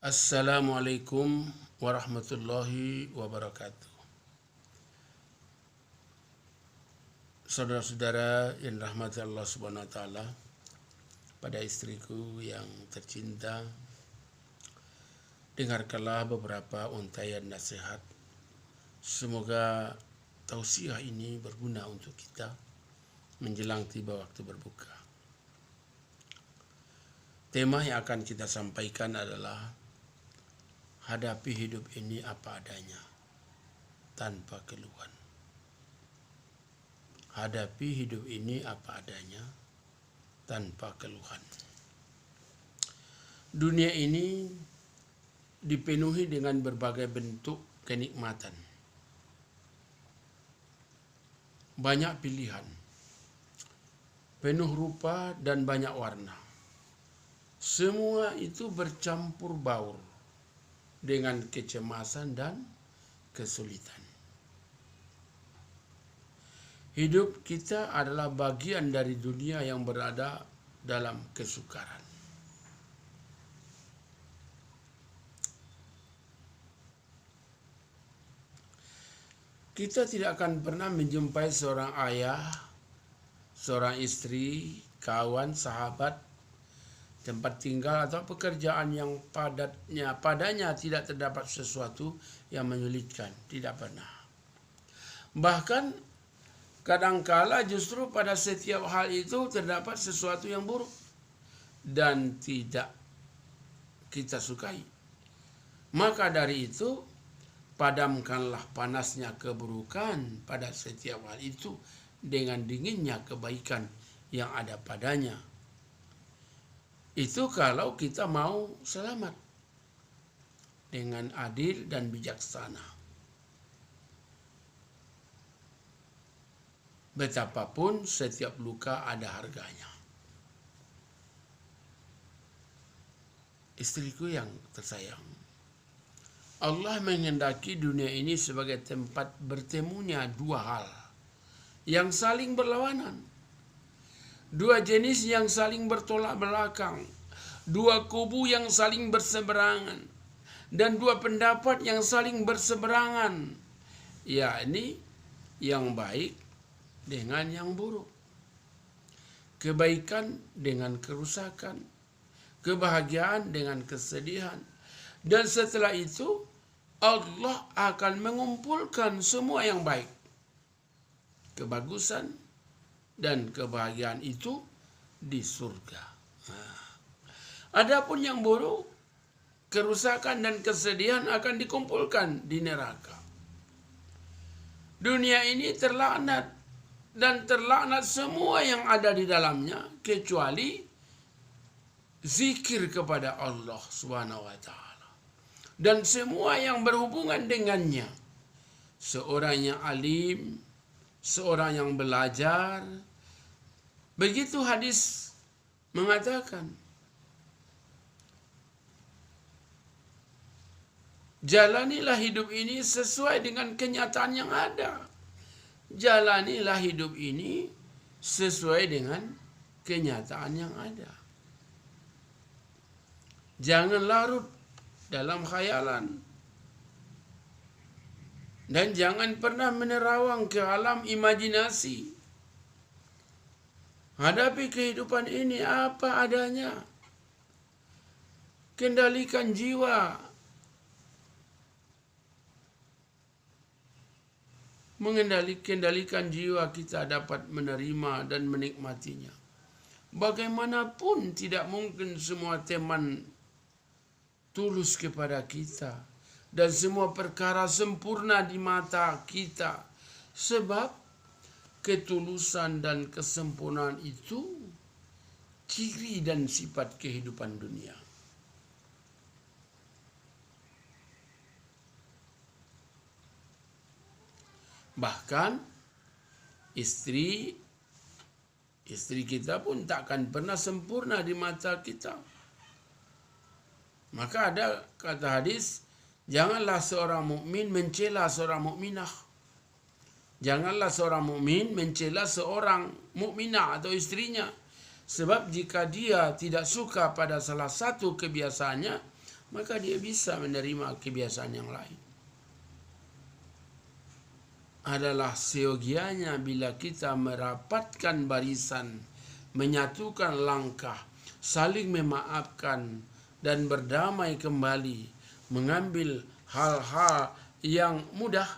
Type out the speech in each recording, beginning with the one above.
Assalamualaikum warahmatullahi wabarakatuh. Saudara-saudara yang dirahmati Allah Subhanahu wa taala, pada istriku yang tercinta, dengarkanlah beberapa untaian nasihat. Semoga tausiah ini berguna untuk kita menjelang tiba waktu berbuka. Tema yang akan kita sampaikan adalah hadapi hidup ini apa adanya, tanpa keluhan. Hadapi hidup ini apa adanya, tanpa keluhan. Dunia ini dipenuhi dengan berbagai bentuk kenikmatan. Banyak pilihan, penuh rupa dan banyak warna. Semua itu bercampur baur dengan kecemasan dan kesulitan. Hidup kita adalah bagian dari dunia yang berada dalam kesukaran. Kita tidak akan pernah menjumpai seorang ayah, seorang istri, kawan, sahabat, tempat tinggal atau pekerjaan yang padanya tidak terdapat sesuatu yang menyulitkan. Tidak pernah. Bahkan kadangkala justru pada setiap hal itu terdapat sesuatu yang buruk dan tidak kita sukai. Maka dari itu, padamkanlah panasnya keburukan pada setiap hal itu dengan dinginnya kebaikan yang ada padanya. Itu kalau kita mau selamat dengan adil dan bijaksana. Betapapun setiap luka ada harganya. Istriku yang tersayang, Allah menghendaki dunia ini sebagai tempat bertemunya dua hal yang saling berlawanan. Dua jenis yang saling bertolak belakang, dua kubu yang saling berseberangan, dan dua pendapat yang saling berseberangan, yakni yang baik dengan yang buruk, kebaikan dengan kerusakan, kebahagiaan dengan kesedihan. Dan setelah itu Allah akan mengumpulkan semua yang baik, kebagusan dan kebahagiaan itu di surga. Adapun yang buruk, kerusakan dan kesedihan akan dikumpulkan di neraka. Dunia ini terlaknat dan terlaknat semua yang ada di dalamnya kecuali zikir kepada Allah Subhanahu wa taala dan semua yang berhubungan dengannya. Seorang yang alim, seorang yang belajar. Begitu hadis mengatakan, jalanilah hidup ini sesuai dengan kenyataan yang ada. Jalanilah hidup ini sesuai dengan kenyataan yang ada. Jangan larut dalam khayalan. Dan jangan pernah menerawang ke alam imajinasi. Hadapi kehidupan ini apa adanya. Kendalikan jiwa. Kendalikan jiwa kita dapat menerima dan menikmatinya. Bagaimanapun tidak mungkin semua teman tulus kepada kita. Dan semua perkara sempurna di mata kita. Sebab ketulusan dan kesempurnaan itu ciri dan sifat kehidupan dunia. Bahkan istri kita pun takkan pernah sempurna di mata kita. Maka ada kata hadis, janganlah seorang mukmin mencela seorang mukminah. Janganlah seorang mukmin mencela seorang mukminah atau istrinya. Sebab jika dia tidak suka pada salah satu kebiasaannya, maka dia bisa menerima kebiasaan yang lain. Adalah seyogianya bila kita merapatkan barisan, menyatukan langkah, saling memaafkan, dan berdamai kembali, mengambil hal-hal yang mudah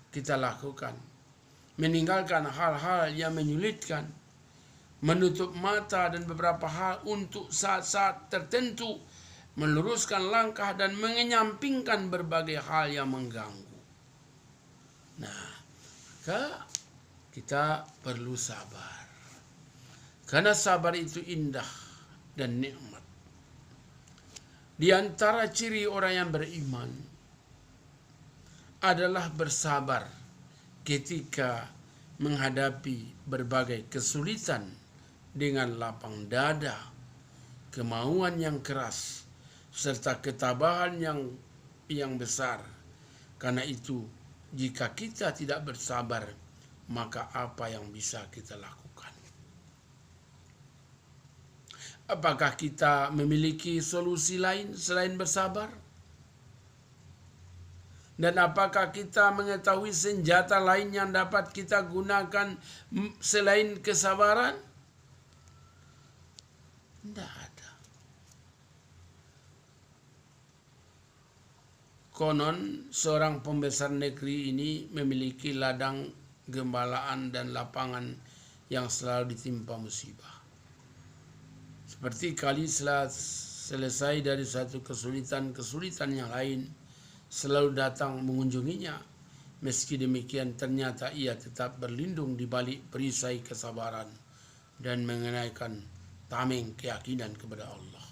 kita lakukan, meninggalkan hal-hal yang menyulitkan, menutup mata dan beberapa hal untuk saat-saat tertentu, meluruskan langkah dan mengenyampingkan berbagai hal yang mengganggu. Nah, maka kita perlu sabar. Karena sabar itu indah dan nikmat. Di antara ciri orang yang beriman adalah bersabar ketika menghadapi berbagai kesulitan dengan lapang dada, kemauan yang keras, serta ketabahan yang besar. Karena itu, jika kita tidak bersabar, maka apa yang bisa kita lakukan? Apakah kita memiliki solusi lain selain bersabar? Dan apakah kita mengetahui senjata lain yang dapat kita gunakan selain kesabaran? Tidak ada. Konon seorang pembesar negeri ini memiliki ladang gembalaan dan lapangan yang selalu ditimpa musibah. Seperti kali selesai dari satu kesulitan yang lain, selalu datang mengunjunginya. Meski demikian ternyata ia tetap berlindung di balik perisai kesabaran dan mengenaikan tameng keyakinan kepada Allah.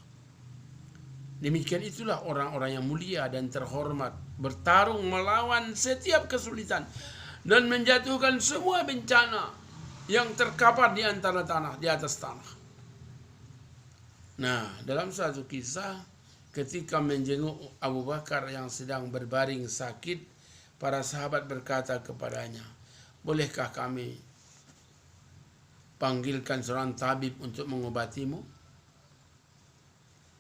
Demikian itulah orang-orang yang mulia dan terhormat, bertarung melawan setiap kesulitan dan menjatuhkan semua bencana yang terkapar di antara tanah, di atas tanah. Nah, dalam satu kisah, ketika menjenguk Abu Bakar yang sedang berbaring sakit, para sahabat berkata kepadanya, "Bolehkah kami panggilkan seorang tabib untuk mengobatimu?"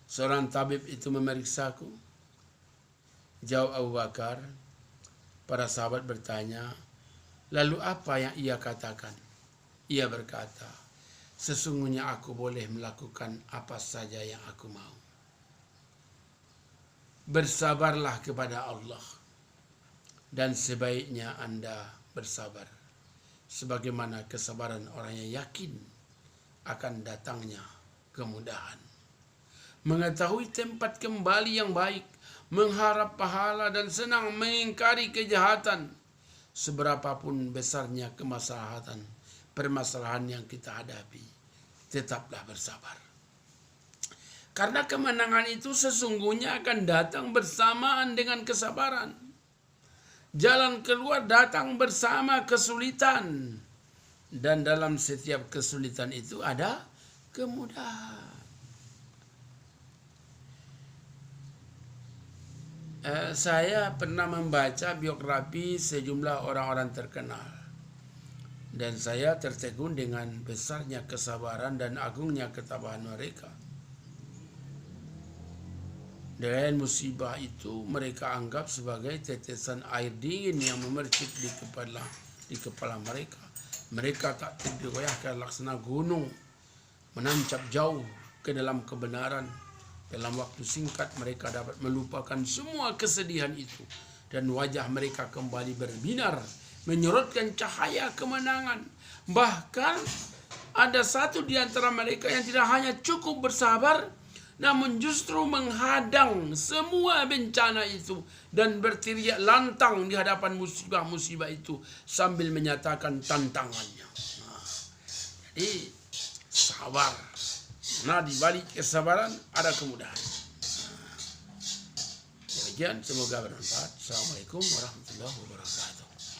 Seorang tabib itu memeriksaku. Jawab Abu Bakar. Para sahabat bertanya, "Lalu apa yang ia katakan?" Ia berkata, "Sesungguhnya aku boleh melakukan apa saja yang aku mau." Bersabarlah kepada Allah, dan sebaiknya Anda bersabar sebagaimana kesabaran orang yang yakin akan datangnya kemudahan. Mengetahui tempat kembali yang baik, mengharap pahala dan senang mengingkari kejahatan. Seberapapun besarnya permasalahan yang kita hadapi, tetaplah bersabar. Karena kemenangan itu sesungguhnya akan datang bersamaan dengan kesabaran. Jalan keluar datang bersama kesulitan. Dan dalam setiap kesulitan itu ada kemudahan. Saya pernah membaca biografi sejumlah orang-orang terkenal. Dan saya tertegun dengan besarnya kesabaran dan agungnya ketabahan mereka. Dan musibah itu mereka anggap sebagai tetesan air dingin yang memercik di kepala mereka. Mereka tak tergoyahkan laksana gunung, menancap jauh ke dalam kebenaran. Dalam waktu singkat mereka dapat melupakan semua kesedihan itu. Dan wajah mereka kembali berbinar, menyorotkan cahaya kemenangan. Bahkan ada satu di antara mereka yang tidak hanya cukup bersabar, namun justru menghadang semua bencana itu dan berteriak lantang di hadapan musibah-musibah itu sambil menyatakan tantangannya. Jadi sabar. Nah, di balik kesabaran ada kemudahan. Demikian, semoga bermanfaat. Assalamualaikum warahmatullahi wabarakatuh.